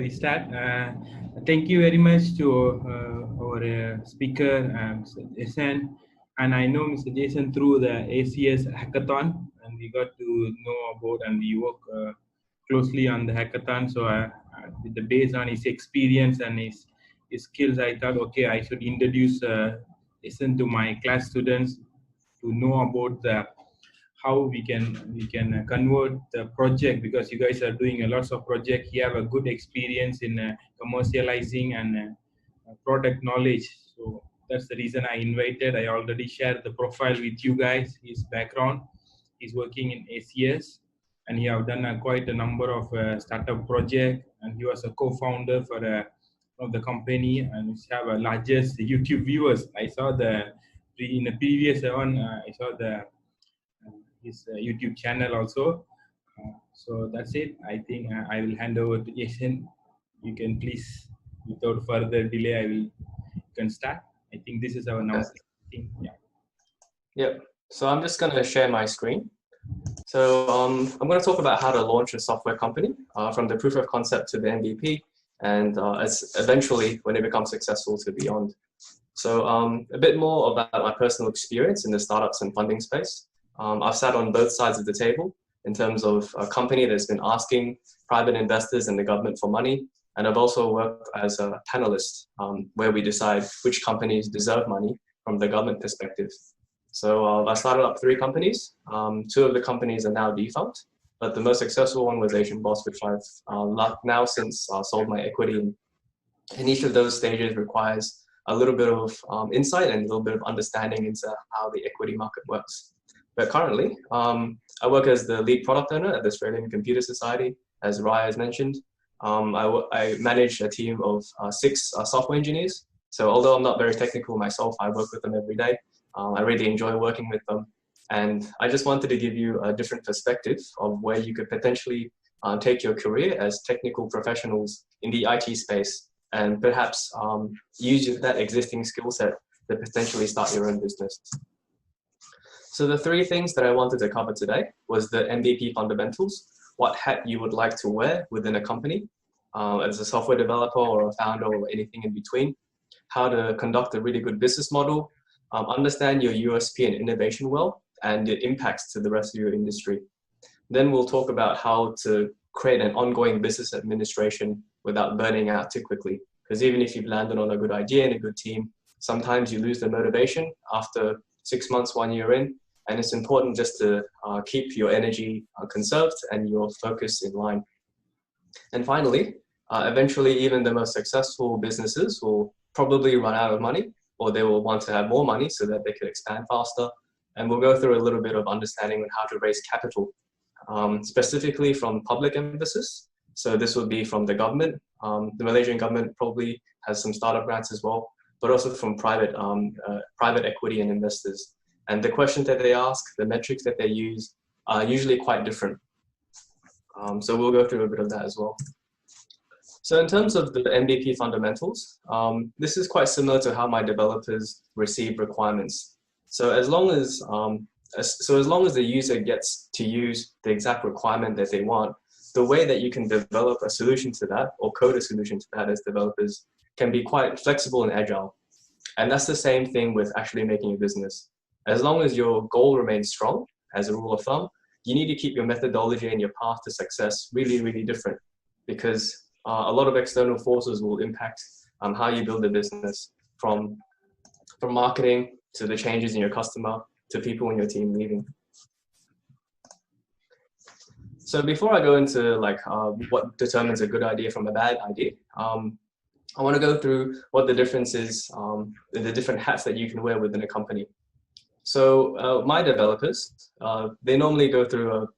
We start. Thank you very much to our speaker, Jason. And I know Mr. Jason through the ACS hackathon, and we got to know about and we work closely on the hackathon. So, with the based on his experience and his skills, I thought, okay, I should introduce Jason to my class students to know about the how we can convert the project, because you guys are doing a lots of project. You have a good experience in commercializing and product knowledge. So that's the reason I invited. I already shared the profile with you guys, his background. He's working in ACS and he have done quite a number of startup project, and he was a co-founder for of the company, and we have a largest YouTube viewers. I saw in the previous one, I saw his YouTube channel also. So that's it. I think I will hand over to Jason. You can please, without further delay, you can start. I think this is our number. Yeah. Yep. So I'm just going to share my screen. So I'm going to talk about how to launch a software company from the proof of concept to the MVP, and as eventually, when it becomes successful, to beyond. So a bit more about my personal experience in the startups and funding space. I've sat on both sides of the table in terms of a company that's been asking private investors and the government for money. And I've also worked as a panelist where we decide which companies deserve money from the government perspective. So I started up 3 companies. 2 of the companies are now defunct, but the most successful one was Asian Boss, which I've now since sold my equity in. And each of those stages requires a little bit of insight and a little bit of understanding into how the equity market works. But currently, I work as the lead product owner at the Australian Computer Society, as Raya has mentioned. I manage a team of 6 software engineers. So although I'm not very technical myself, I work with them every day. I really enjoy working with them. And I just wanted to give you a different perspective of where you could potentially take your career as technical professionals in the IT space, and perhaps use that existing skill set to potentially start your own business. So the 3 things that I wanted to cover today was the MVP fundamentals, what hat you would like to wear within a company as a software developer or a founder or anything in between, how to conduct a really good business model, understand your USP and innovation well, and the impacts to the rest of your industry. Then we'll talk about how to create an ongoing business administration without burning out too quickly. Because even if you've landed on a good idea and a good team, sometimes you lose the motivation after 6 months, 1 year in, and it's important just to keep your energy conserved and your focus in line. And finally, eventually even the most successful businesses will probably run out of money, or they will want to have more money so that they can expand faster. And we'll go through a little bit of understanding on how to raise capital, specifically from public emphasis. So this would be from the government. The Malaysian government probably has some startup grants as well, but also from private equity and investors. And the questions that they ask, the metrics that they use are usually quite different. So we'll go through a bit of that as well. So in terms of the MVP fundamentals, this is quite similar to how my developers receive requirements. So as long as the user gets to use the exact requirement that they want, the way that you can develop a solution to that or code a solution to that as developers can be quite flexible and agile. And that's the same thing with actually making a business. As long as your goal remains strong, as a rule of thumb, you need to keep your methodology and your path to success really, really different, because a lot of external forces will impact how you build a business, from marketing to the changes in your customer to people in your team leaving. So before I go into what determines a good idea from a bad idea, I want to go through what the difference is, the different hats that you can wear within a company. So my developers, they normally go through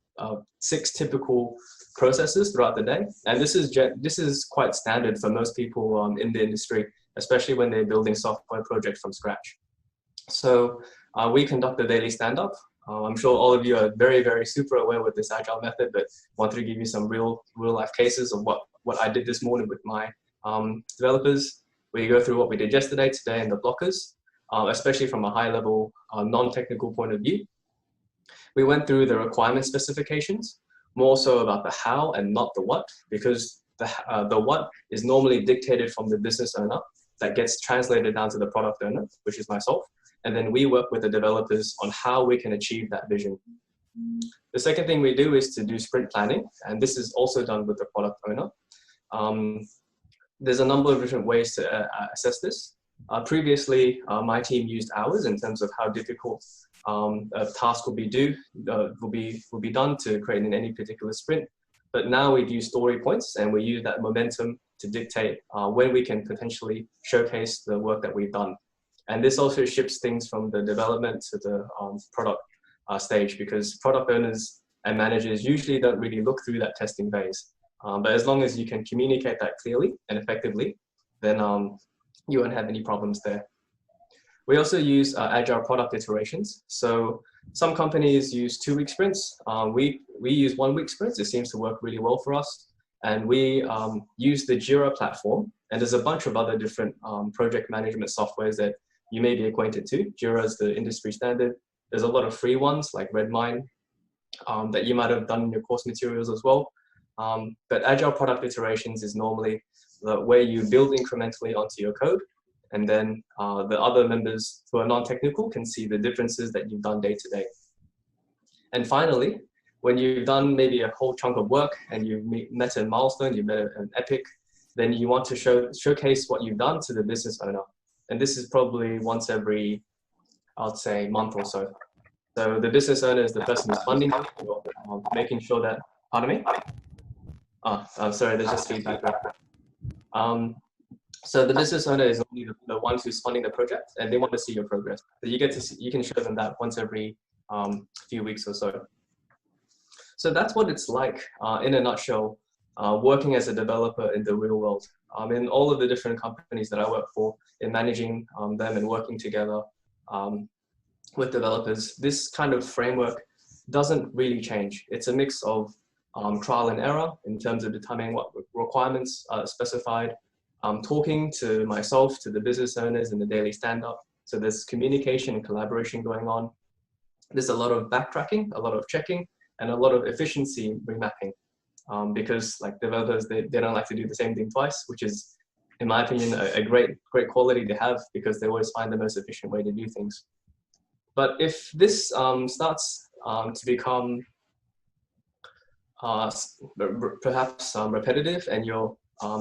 6 typical processes throughout the day. And this is quite standard for most people in the industry, especially when they're building software projects from scratch. So we conduct a daily stand-up. I'm sure all of you are very, very super aware with this agile method, but wanted to give you some real life cases of what I did this morning with my developers. We go through what we did yesterday, today, and the blockers, especially from a high level, non-technical point of view. We went through the requirement specifications, more so about the how and not the what, because the what is normally dictated from the business owner that gets translated down to the product owner, which is myself. And then we work with the developers on how we can achieve that vision. The second thing we do is to do sprint planning, and this is also done with the product owner. There's a number of different ways to assess this. Previously, my team used hours in terms of how difficult a task will be done to create in any particular sprint. But now we use story points, and we use that momentum to dictate when we can potentially showcase the work that we've done. And this also shifts things from the development to the product stage, because product owners and managers usually don't really look through that testing phase. But as long as you can communicate that clearly and effectively, then you won't have any problems there. We also use agile product iterations. So some companies use 2-week sprints. We use 1-week sprints. It seems to work really well for us. And we use the Jira platform. And there's a bunch of other different project management softwares that you may be acquainted to. Jira is the industry standard. There's a lot of free ones like Redmine that you might have done in your course materials as well. But agile product iterations is normally where you build incrementally onto your code, and then the other members who are non-technical can see the differences that you've done day to day. And finally, when you've done maybe a whole chunk of work and you've met a milestone, you've met an epic, then you want to showcase what you've done to the business owner. And this is probably once every, I'd say, month or so. So the business owner is the person who's funding it, making sure that, pardon me? I'm sorry, there's just feedback there. So the business owner is only the ones who's funding the project, and they want to see your progress. So you get to see, you can show them that once every few weeks or so. So that's what it's like in a nutshell, working as a developer in the real world. In all of the different companies that I work for, in managing them and working together with developers, this kind of framework doesn't really change. It's a mix of trial and error in terms of determining what requirements are specified, talking to myself, to the business owners in the daily stand-up. So there's communication and collaboration going on. There's a lot of backtracking, a lot of checking, and a lot of efficiency remapping. Because like developers, they don't like to do the same thing twice, which is, in my opinion, a great quality to have, because they always find the most efficient way to do things. But if this starts to become perhaps repetitive, and you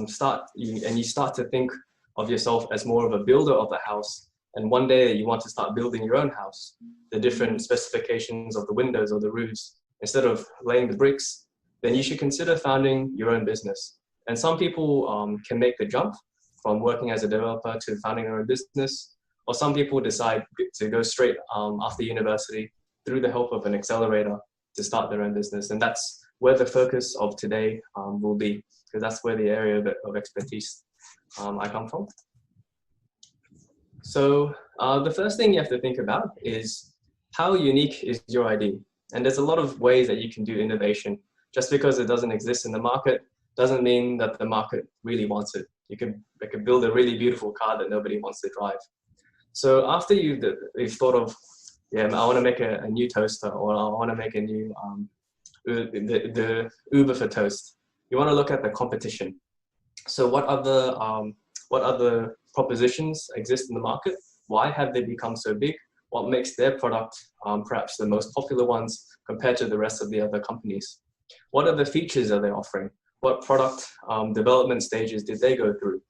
start to think of yourself as more of a builder of the house, and one day you want to start building your own house, the different specifications of the windows or the roofs, instead of laying the bricks, then you should consider founding your own business. And some people can make the jump from working as a developer to founding their own business, or some people decide to go straight after university through the help of an accelerator to start their own business. And that's where the focus of today will be, because that's where the area of expertise I come from. So the first thing you have to think about is, how unique is your idea? And there's a lot of ways that you can do innovation. Just because it doesn't exist in the market doesn't mean that the market really wants it. You could build a really beautiful car that nobody wants to drive. So after you've thought of, yeah, I want to make a new toaster, or I want to make a new the Uber for toast, you want to look at the competition. So what other propositions exist in the market? Why have they become so big? What makes their product perhaps the most popular ones compared to the rest of the other companies? What other features are they offering? What product development stages did they go through?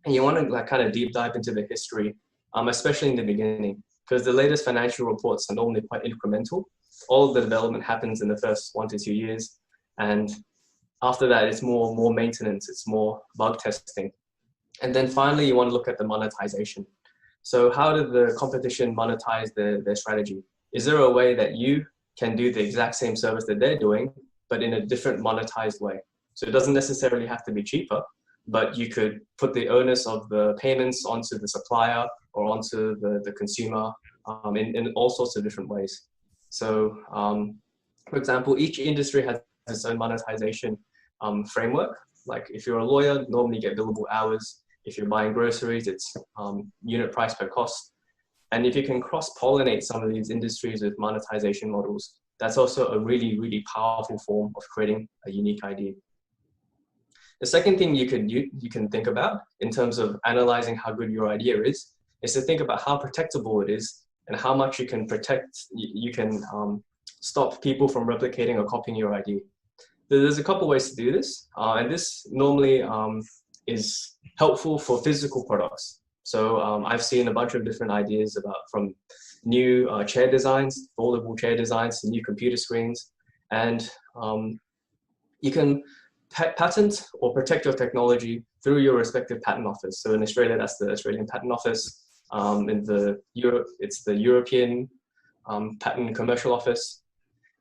And you want to kind of deep dive into the history, especially in the beginning, because the latest financial reports are normally quite incremental. All of the development happens in the first 1 to 2 years. And after that, it's more maintenance, it's more bug testing. And then finally, you want to look at the monetization. So how did the competition monetize their strategy? Is there a way that you can do the exact same service that they're doing, but in a different monetized way? So it doesn't necessarily have to be cheaper, but you could put the onus of the payments onto the supplier or onto the consumer in all sorts of different ways. So for example, each industry has its own monetization framework. Like if you're a lawyer, normally you get billable hours. If you're buying groceries, it's unit price per cost. And if you can cross-pollinate some of these industries with monetization models, that's also a really, really powerful form of creating a unique idea. The second thing you can think about in terms of analyzing how good your idea is to think about how protectable it is and how much you can protect, you can stop people from replicating or copying your idea. There's a couple ways to do this, and this normally is helpful for physical products. So I've seen a bunch of different ideas from new chair designs, foldable chair designs, to new computer screens, and you can patent or protect your technology through your respective patent office. So in Australia, that's the Australian Patent Office. In Europe, it's the European Patent and Commercial Office.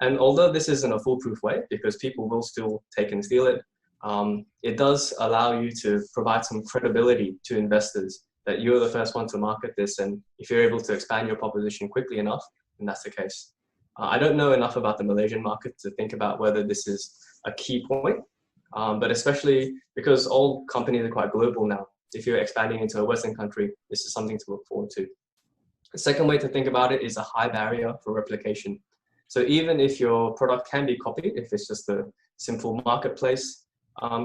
And although this isn't a foolproof way, because people will still take and steal it, it does allow you to provide some credibility to investors that you're the first one to market this. And if you're able to expand your proposition quickly enough, then that's the case. I don't know enough about the Malaysian market to think about whether this is a key point, but especially because all companies are quite global now. If you're expanding into a Western country, this is something to look forward to. The second way to think about it is a high barrier for replication. So even if your product can be copied, if it's just a simple marketplace,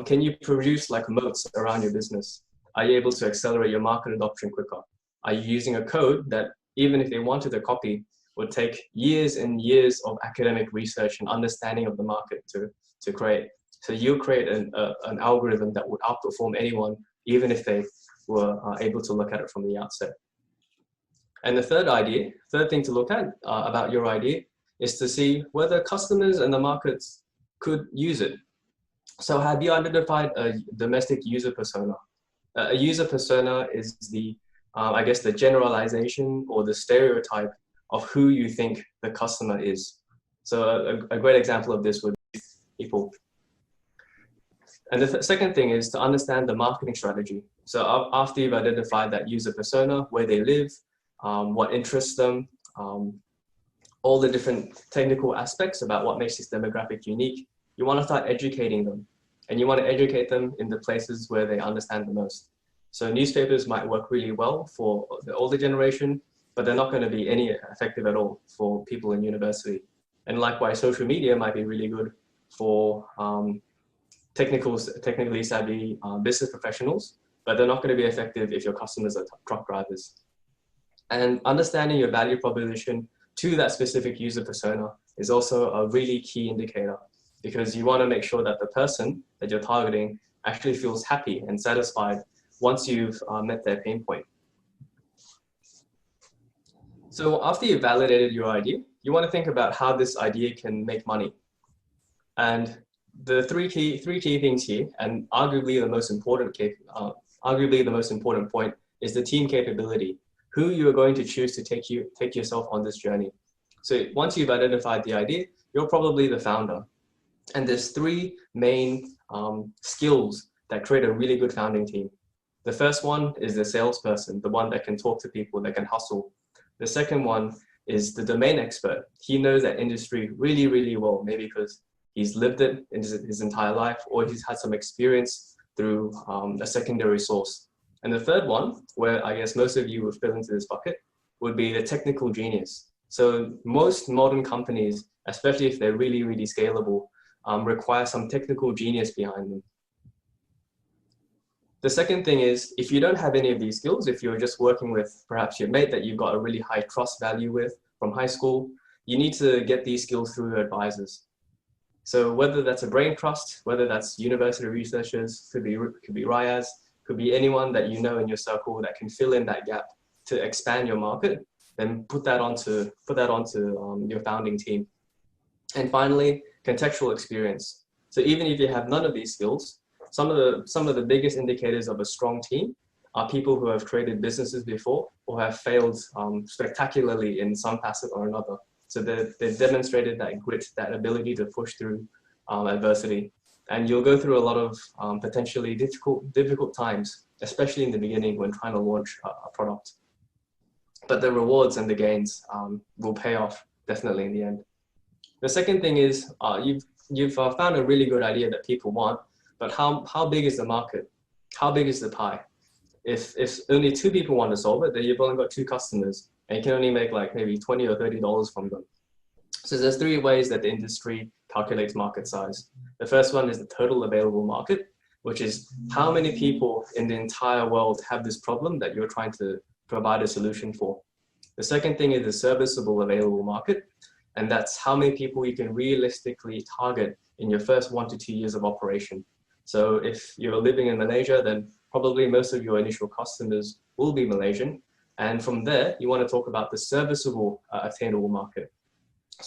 can you produce like moats around your business? Are you able to accelerate your market adoption quicker? Are you using a code that even if they wanted to copy, would take years and years of academic research and understanding of the market to create? So you create an algorithm that would outperform anyone, even if they were able to look at it from the outset. And the third thing to look at about your idea is to see whether customers and the markets could use it. So have you identified a domestic user persona? A user persona is I guess the generalization or the stereotype of who you think the customer is. So a great example of this would be people. And the second thing is to understand the marketing strategy. So after you've identified that user persona, where they live, what interests them, all the different technical aspects about what makes this demographic unique, you want to start educating them. And you want to educate them in the places where they understand the most. So newspapers might work really well for the older generation, but they're not going to be any effective at all for people in university. And likewise, social media might be really good for technically savvy business professionals, but they're not going to be effective if your customers are truck drivers. And understanding your value proposition to that specific user persona is also a really key indicator, because you want to make sure that the person that you're targeting actually feels happy and satisfied once you've met their pain point. So after you've validated your idea, you want to think about how this idea can make money. And the three key things here, and arguably the most important point, is the team capability. Who you are going to choose to take yourself on this journey. So once you've identified the idea, you're probably the founder. And there's three main skills that create a really good founding team. The first one is the salesperson, the one that can talk to people, that can hustle. The second one is the domain expert. He knows that industry really, really well, maybe because he's lived it in his entire life, or he's had some experience through a secondary source. And the third one, where I guess most of you would fit into this bucket, would be the technical genius. So most modern companies, especially if they're really, really scalable, require some technical genius behind them. The second thing is, if you don't have any of these skills, if you're just working with perhaps your mate that you've got a really high trust value with from high school, you need to get these skills through your advisors. So whether that's a brain trust, whether that's university researchers, could be RIAs, could be anyone that you know in your circle that can fill in that gap to expand your market, then put that onto your founding team. And finally, contextual experience. So even if you have none of these skills, some of the biggest indicators of a strong team are people who have created businesses before or have failed spectacularly in some facet or another. So they've demonstrated that grit, that ability to push through adversity. And you'll go through a lot of potentially difficult times, especially in the beginning when trying to launch a product. But the rewards and the gains will pay off definitely in the end. The second thing is you've found a really good idea that people want, but how big is the market? How big is the pie? If only 2 people want to solve it, then you've only got 2 customers, and you can only make like maybe $20 or $30 from them. So there's 3 ways that the industry calculates market size. The first one is the total available market, which is how many people in the entire world have this problem that you're trying to provide a solution for. The second thing is the serviceable available market, and that's how many people you can realistically target in your first 1 to 2 years of operation. So if you're living in Malaysia, then probably most of your initial customers will be Malaysian. And from there, you want to talk about the serviceable attainable market.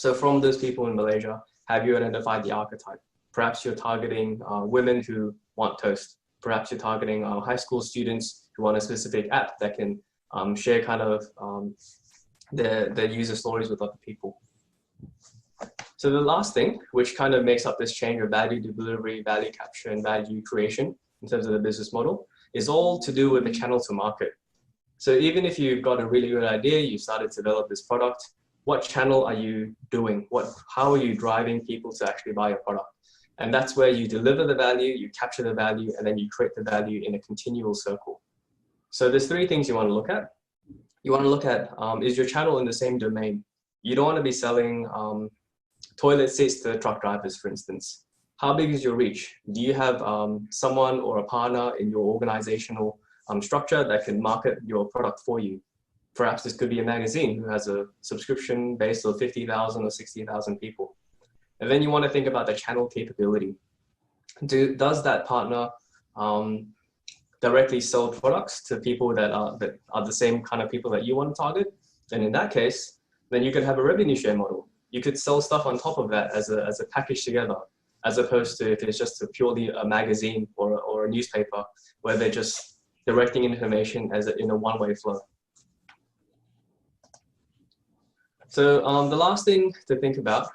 So from those people in Malaysia, have you identified the archetype? Perhaps you're targeting women who want toast. Perhaps you're targeting high school students who want a specific app that can share kind of their user stories with other people. So the last thing, which kind of makes up this chain of value delivery, value capture, and value creation in terms of the business model, is all to do with the channel to market. So even if you've got a really good idea, you started to develop this product, what channel are you doing? How are you driving people to actually buy your product? And that's where you deliver the value, you capture the value, and then you create the value in a continual circle. So there's 3 things you want to look at. You want to look at, is your channel in the same domain? You don't want to be selling toilet seats to truck drivers, for instance. How big is your reach? Do you have someone or a partner in your organizational structure that can market your product for you? Perhaps this could be a magazine who has a subscription base of 50,000 or 60,000 people. And then you want to think about the channel capability. Does that partner directly sell products to people that are the same kind of people that you want to target? And in that case, then you could have a revenue share model. You could sell stuff on top of that as a package together, as opposed to if it's just purely a magazine or a newspaper where they're just directing information in a one-way flow. So the last thing to think about,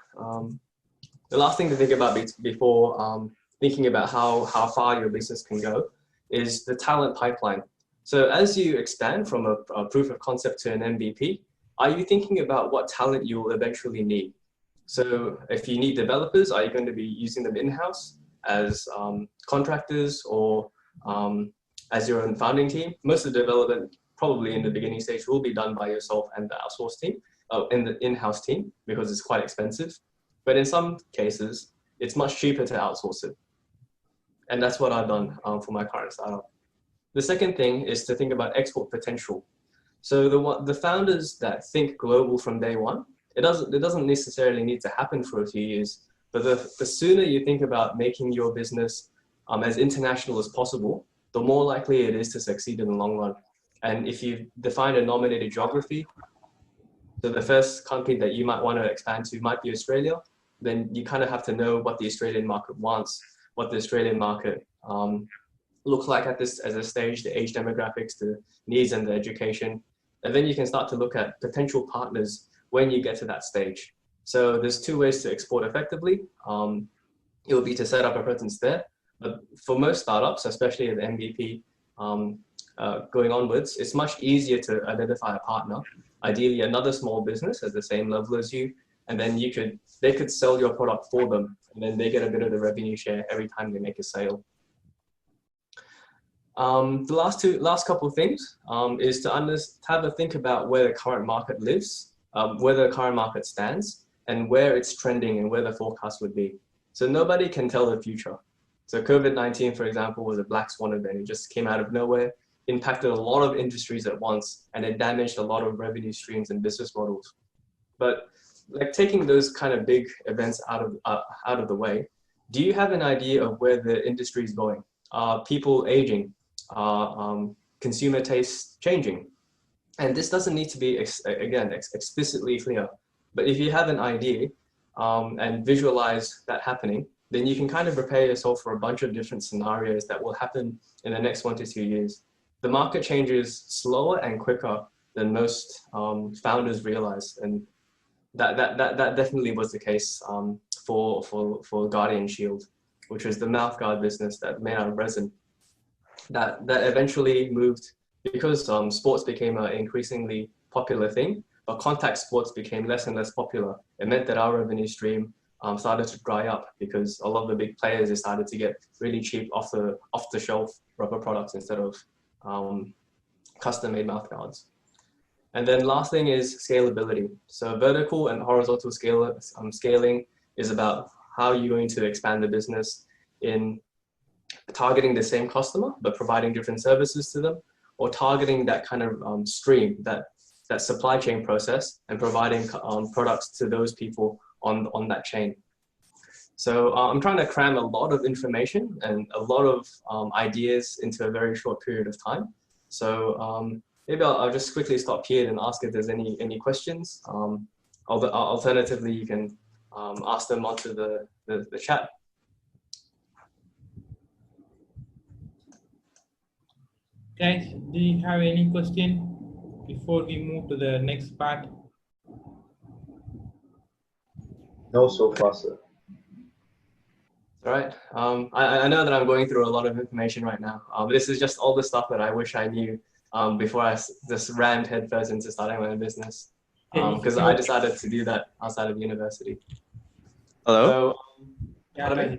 before thinking about how far your business can go, is the talent pipeline. So as you expand from a proof of concept to an MVP, are you thinking about what talent you will eventually need? So if you need developers, are you going to be using them in-house as contractors or as your own founding team? Most of the development probably in the beginning stage will be done by yourself and the outsourced team, in the in-house team, because it's quite expensive. But in some cases, it's much cheaper to outsource it. And that's what I've done for my current startup. The second thing is to think about export potential. So the founders that think global from day one, it doesn't necessarily need to happen for a few years, but the sooner you think about making your business as international as possible, the more likely it is to succeed in the long run. And if you define a nominated geography, so the first country that you might want to expand to might be Australia, then you kind of have to know what the Australian market wants, what the Australian market looks like at this as a stage, the age demographics, the needs and the education. And then you can start to look at potential partners when you get to that stage. So there's 2 ways to export effectively. It would be to set up a presence there. But for most startups, especially at the MVP going onwards, it's much easier to identify a partner, ideally another small business at the same level as you, and then they could sell your product for them, and then they get a bit of the revenue share every time they make a sale. The last couple of things is to have a think about where the current market lives, where the current market stands, and where it's trending and where the forecast would be. So nobody can tell the future. So COVID-19, for example, was a black swan event. It just came out of nowhere, impacted a lot of industries at once, and it damaged a lot of revenue streams and business models. But like taking those kind of big events out of the way, do you have an idea of where the industry is going? Are people aging? Are consumer tastes changing? And this doesn't need to be, again, explicitly clear. But if you have an idea and visualize that happening, then you can kind of prepare yourself for a bunch of different scenarios that will happen in the next 1 to 2 years. The market changes slower and quicker than most founders realize. And that definitely was the case for Guardian Shield, which was the mouthguard business that made out of resin. That eventually moved, because sports became an increasingly popular thing, but contact sports became less and less popular. It meant that our revenue stream started to dry up because a lot of the big players decided to get really cheap off the shelf rubber products instead of custom made mouthguards. And then last thing is scalability. So vertical and horizontal scaling is about how you're going to expand the business in targeting the same customer, but providing different services to them, or targeting that kind of stream, that supply chain process, and providing products to those people on that chain. So I'm trying to cram a lot of information and a lot of ideas into a very short period of time. So maybe I'll just quickly stop here and ask if there's any questions. Alternatively, you can ask them onto the chat. Guys, do you have any question before we move to the next part? No, so far, sir. All right. I know that I'm going through a lot of information right now. This is just all the stuff that I wish I knew before I just rammed headfirst into starting my own business. Because I decided to do that outside of university. Hello? So, Yeah,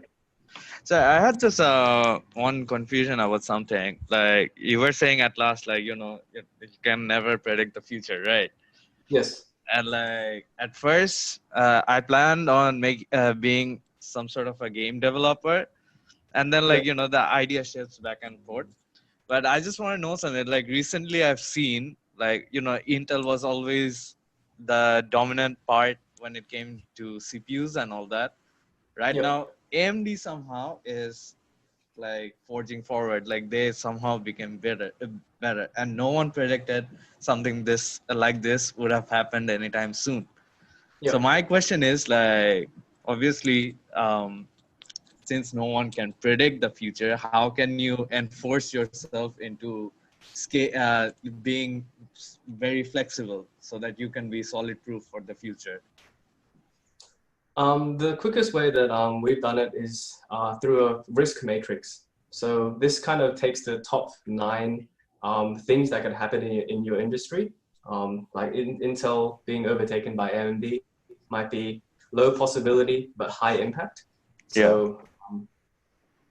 So I had this one confusion about something. Like you were saying at last, like, you can never predict the future, right? yes. And like at first, I planned on being some sort of a game developer, and then like the idea shifts back and forth. But I just want to know something. Like recently, I've seen like Intel was always the dominant part when it came to CPUs and all that. Right now, AMD somehow is like forging forward. Like they somehow became better, and no one predicted something like this would have happened anytime soon. So my question is like, obviously, since no one can predict the future, how can you enforce yourself into being very flexible so that you can be solid proof for the future? The quickest way that we've done it is through a risk matrix. So this kind of takes the top 9 things that could happen in your industry. Like Intel being overtaken by AMD might be low possibility but high impact. So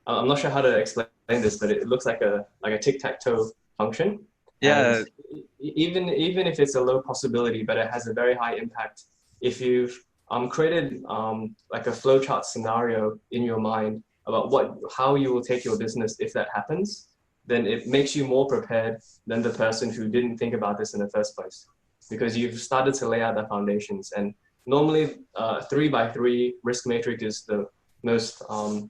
I'm not sure how to explain this, but it looks like a tic-tac-toe function. Yeah. And even if it's a low possibility, but it has a very high impact, if you've created like a flowchart scenario in your mind about how you will take your business if that happens, then it makes you more prepared than the person who didn't think about this in the first place, because you've started to lay out the foundations. And normally 3x3 risk matrix is the most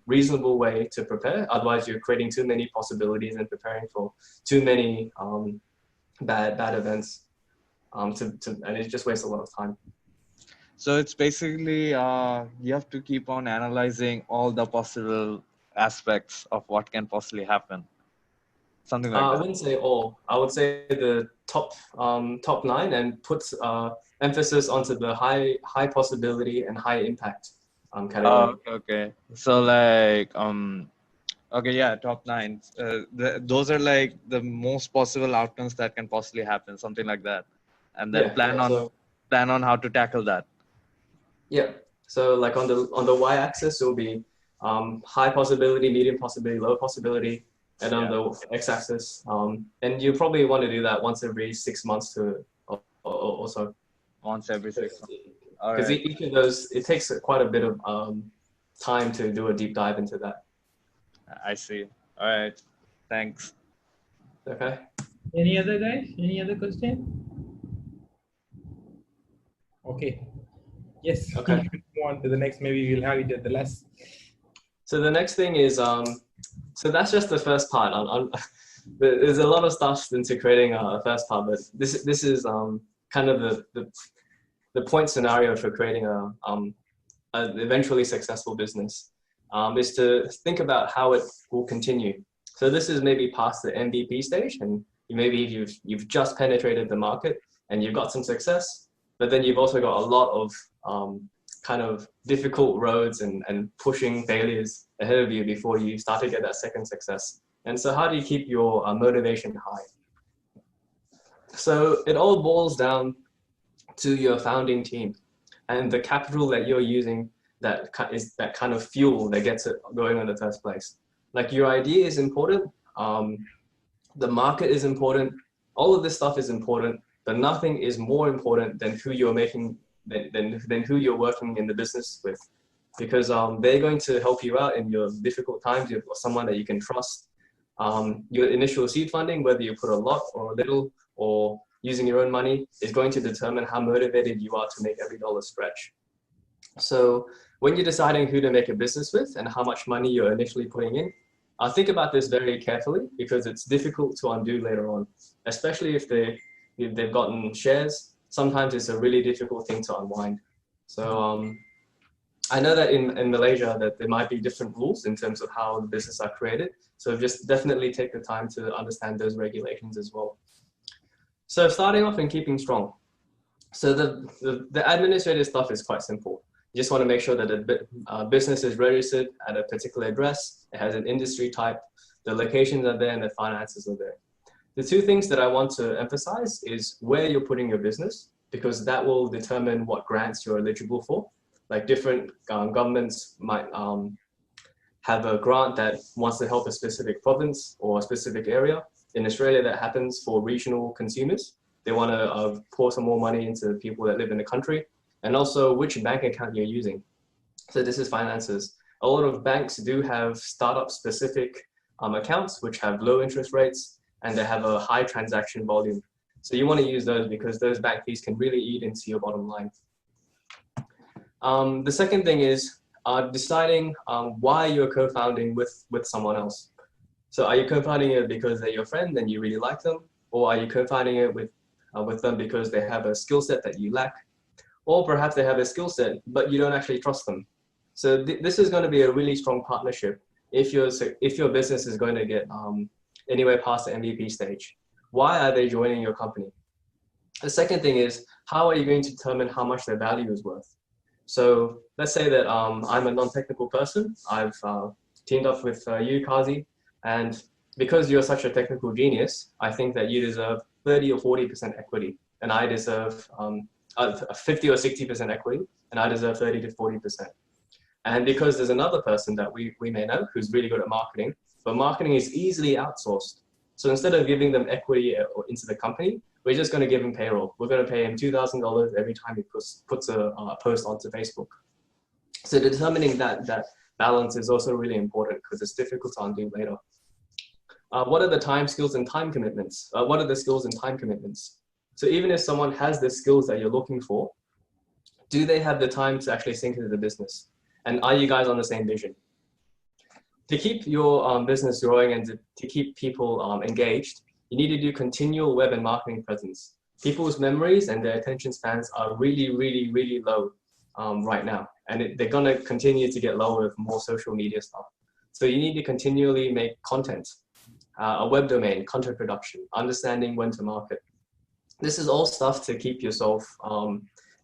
reasonable way to prepare. Otherwise, you're creating too many possibilities and preparing for too many bad events, and it just wastes a lot of time. So it's basically you have to keep on analyzing all the possible aspects of what can possibly happen. Something like that. I wouldn't say all. I would say the top 9, and put emphasis onto the high possibility and high impact category. Okay. So like okay, yeah, top 9. Those are like the most possible outcomes that can possibly happen, something like that, and then plan on how to tackle that. Yeah. So like on the y-axis will be high possibility, medium possibility, low possibility, and on the x-axis, and you probably want to do that once every 6 months or so. Once every 6 months. Because each of those, it takes quite a bit of time to do a deep dive into that. I see. All right. Thanks. Okay. Any other guys? Any other question? Okay. Yes. Okay. Move on to the next. Maybe we'll have it at the last. So the next thing is, so that's just the first part. There's a lot of stuff into creating a first part, but this is kind of the point scenario for creating an eventually successful business, is to think about how it will continue. So this is maybe past the MVP stage, and maybe you've just penetrated the market and you've got some success, but then you've also got a lot of kind of difficult roads and pushing failures ahead of you before you start to get that second success. And so how do you keep your motivation high? So it all boils down to your founding team and the capital that you're using that is that kind of fuel that gets it going in the first place. Like your idea is important, the market is important, all of this stuff is important, but nothing is more important than who you're making, than who you're working in the business with. because they're going to help you out in your difficult times. You've got someone that you can trust. Your initial seed funding, whether you put a lot or a little or using your own money, is going to determine how motivated you are to make every dollar stretch. So when you're deciding who to make a business with and how much money you're initially putting in, think about this very carefully, because it's difficult to undo later on, especially if they've gotten shares. Sometimes it's a really difficult thing to unwind. So I know that in Malaysia that there might be different rules in terms of how the business are created. So just definitely take the time to understand those regulations as well. So starting off and keeping strong. So the administrative stuff is quite simple. You just want to make sure that the business is registered at a particular address. It has an industry type. The locations are there and the finances are there. The two things that I want to emphasize is where you're putting your business, because that will determine what grants you're eligible for. Like different governments might have a grant that wants to help a specific province or a specific area. In Australia, that happens for regional consumers. They want to pour some more money into people that live in the country, and also which bank account you're using. So this is finances. A lot of banks do have startup specific accounts which have low interest rates and they have a high transaction volume. So you want to use those because those bank fees can really eat into your bottom line. The second thing is deciding why you're co-founding with someone else. So are you co-founding it because they're your friend and you really like them? Or are you co-founding it with them because they have a skill set that you lack? Or perhaps they have a skill set, but you don't actually trust them. So this is going to be a really strong partnership if your business is going to get anywhere past the MVP stage. Why are they joining your company? The second thing is, how are you going to determine how much their value is worth? So let's say that I'm a non-technical person. I've teamed up with you, Kazi, and because you're such a technical genius, I think that you deserve 30 or 40% equity, and I deserve 50 or 60% equity, and I deserve 30 to 40%. And because there's another person that we may know who's really good at marketing, but marketing is easily outsourced. So instead of giving them equity into the company, we're just going to give him payroll. We're going to pay him $2,000 every time he puts a post onto Facebook. So determining that balance is also really important because it's difficult to undo later. What are the time skills and time commitments? What are the skills and time commitments? So even if someone has the skills that you're looking for, do they have the time to actually sink into the business? And are you guys on the same vision? To keep your business growing and to keep people engaged, you need to do continual web and marketing presence. People's memories and their attention spans are really, really, really low right now. And they're going to continue to get lower with more social media stuff. So you need to continually make content, a web domain, content production, understanding when to market. This is all stuff to keep yourself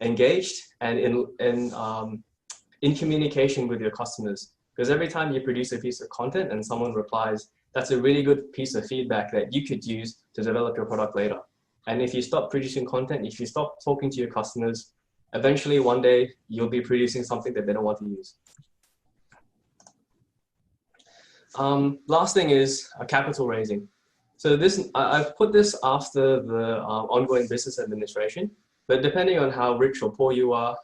engaged and in communication with your customers. Because every time you produce a piece of content and someone replies, that's a really good piece of feedback that you could use to develop your product later. And if you stop producing content, if you stop talking to your customers, eventually one day you'll be producing something that they don't want to use. Last thing is capital raising. So I've put this after the ongoing business administration, but depending on how rich or poor you are,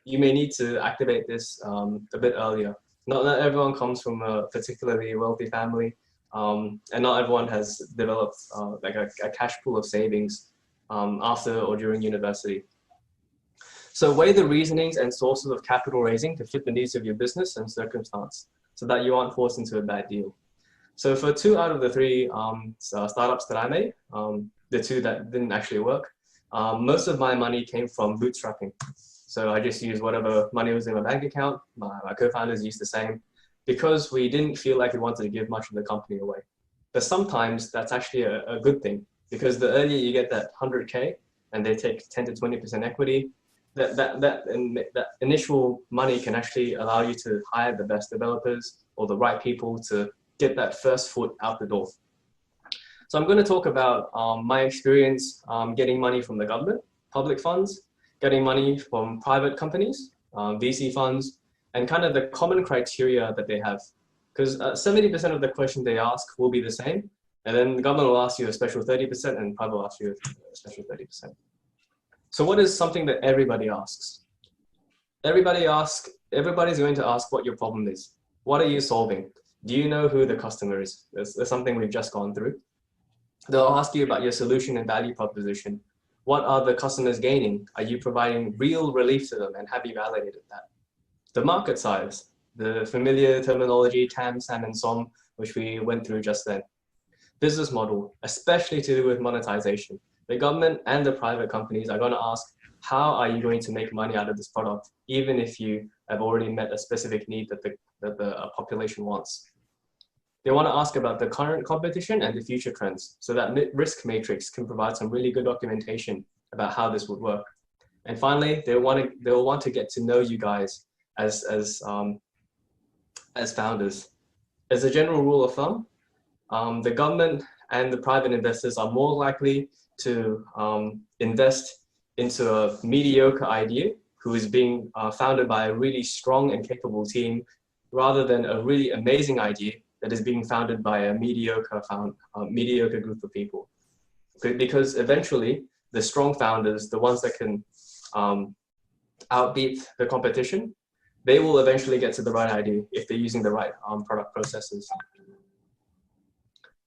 you may need to activate this a bit earlier. Not everyone comes from a particularly wealthy family, and not everyone has developed like a cash pool of savings after or during university. So weigh the reasonings and sources of capital raising to fit the needs of your business and circumstance so that you aren't forced into a bad deal. So for 2 out of the 3 startups that I made, the 2 that didn't actually work, most of my money came from bootstrapping. So I just used whatever money was in my bank account. My co-founders used the same because we didn't feel like we wanted to give much of the company away. But sometimes that's actually a good thing because the earlier you get that 100K and they take 10 to 20% equity, that initial money can actually allow you to hire the best developers or the right people to get that first foot out the door. So I'm going to talk about my experience getting money from the government, public funds, getting money from private companies, VC funds, and kind of the common criteria that they have. Because 70% of the questions they ask will be the same, and then the government will ask you a special 30% and private will ask you a special 30%. So what is something that everybody asks? everybody's going to ask what your problem is. What are you solving? Do you know who the customer is? That's something we've just gone through. They'll ask you about your solution and value proposition. What are the customers gaining? Are you providing real relief to them, and have you validated that? The market size, the familiar terminology, TAM, SAM, and SOM, which we went through just then. Business model, especially to do with monetization. The government and the private companies are going to ask, how are you going to make money out of this product, even if you have already met a specific need that the population wants? They want to ask about the current competition and the future trends, so that risk matrix can provide some really good documentation about how this would work. And finally, they'll want to get to know you guys as founders. As a general rule of thumb, the government and the private investors are more likely to invest into a mediocre idea who is being founded by a really strong and capable team, rather than a really amazing idea that is being founded by a mediocre group of people. Because eventually, the strong founders, the ones that can outbeat the competition, they will eventually get to the right idea if they're using the right product processes.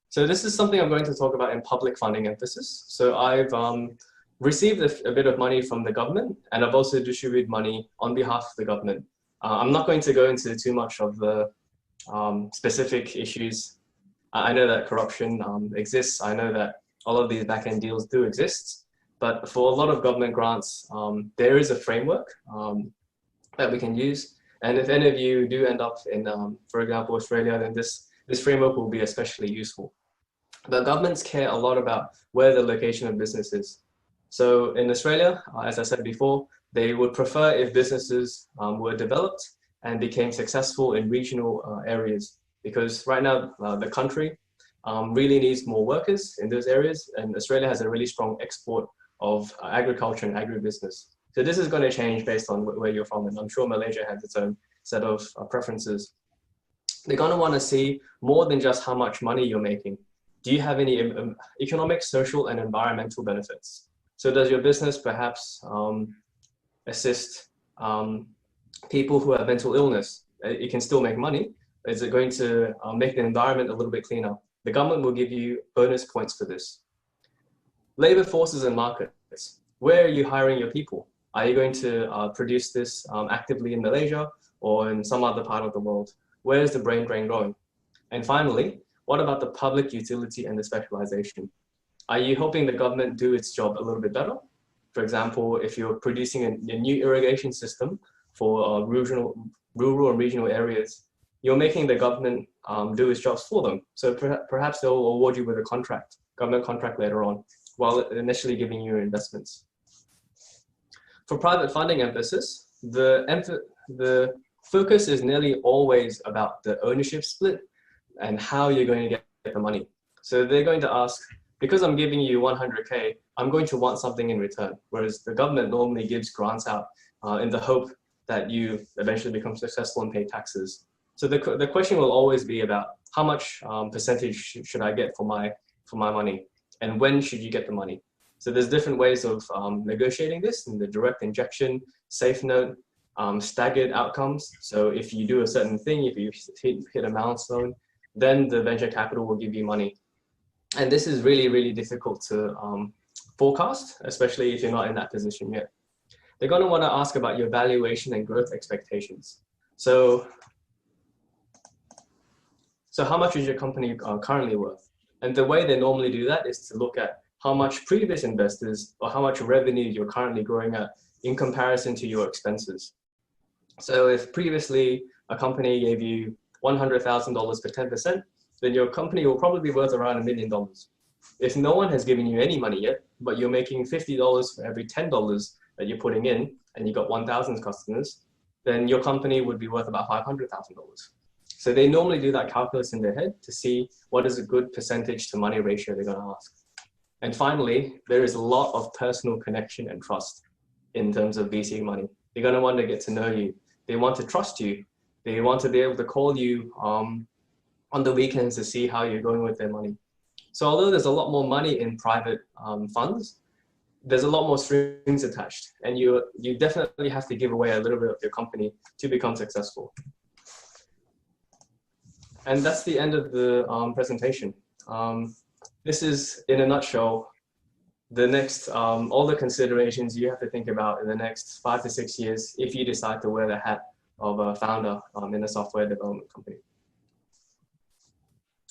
So this is something I'm going to talk about in public funding emphasis. So I've received a bit of money from the government, and I've also distributed money on behalf of the government. I'm not going to go into too much of the specific issues. I know that corruption exists. I know that all of these back-end deals do exist, but for a lot of government grants, there is a framework that we can use. And if any of you do end up in, for example, Australia, then this framework will be especially useful. But governments care a lot about where the location of business is. So in Australia, as I said before, they would prefer if businesses were developed and became successful in regional areas, because right now the country really needs more workers in those areas, and Australia has a really strong export of agriculture and agribusiness. So this is going to change based on where you're from, and I'm sure Malaysia has its own set of preferences. They're going to want to see more than just how much money you're making. Do you have any economic, social, and environmental benefits? So does your business perhaps assist people who have mental illness? It can still make money. Is it going to make the environment a little bit cleaner? The government will give you bonus points for this. Labor forces and markets. Where are you hiring your people? Are you going to produce this actively in Malaysia or in some other part of the world? Where is the brain drain going? And finally, what about the public utility and the specialization? Are you helping the government do its job a little bit better? For example, if you're producing a new irrigation system for rural and regional areas, you're making the government do its jobs for them. So perhaps they'll award you with a government contract later on, while initially giving you investments. For private funding emphasis, the focus is nearly always about the ownership split and how you're going to get the money. So they're going to ask, because I'm giving you 100K, I'm going to want something in return. Whereas the government normally gives grants out in the hope that you eventually become successful and pay taxes. So the question will always be about how much percentage should I get for my money, and when should you get the money? So there's different ways of negotiating this, in the direct injection, safe note, staggered outcomes. So if you do a certain thing, if you hit a milestone, then the venture capital will give you money. And this is really, really difficult to forecast, especially if you're not in that position yet. They're going to want to ask about your valuation and growth expectations. So how much is your company currently worth? And the way they normally do that is to look at how much previous investors or how much revenue you're currently growing at in comparison to your expenses. So if previously a company gave you $100,000 for 10%, then your company will probably be worth around $1 million. If no one has given you any money yet, but you're making $50 for every $10 that you're putting in, and you got 1,000 customers, then your company would be worth about $500,000. So they normally do that calculus in their head to see what is a good percentage to money ratio they're going to ask. And finally, there is a lot of personal connection and trust in terms of VC money. They're going to want to get to know you. They want to trust you. They want to be able to call you on the weekends to see how you're going with their money. So although there's a lot more money in private funds, there's a lot more strings attached, and you definitely have to give away a little bit of your company to become successful. And that's the end of the presentation. This is, in a nutshell, the next, all the considerations you have to think about in the next 5 to 6 years if you decide to wear the hat of a founder in a software development company.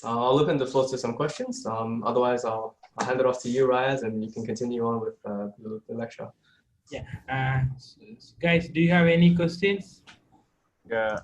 I'll open the floor to some questions. Otherwise, I'll hand it off to you, Rayaz, and you can continue on with the lecture. Yeah. Guys, do you have any questions? Yeah.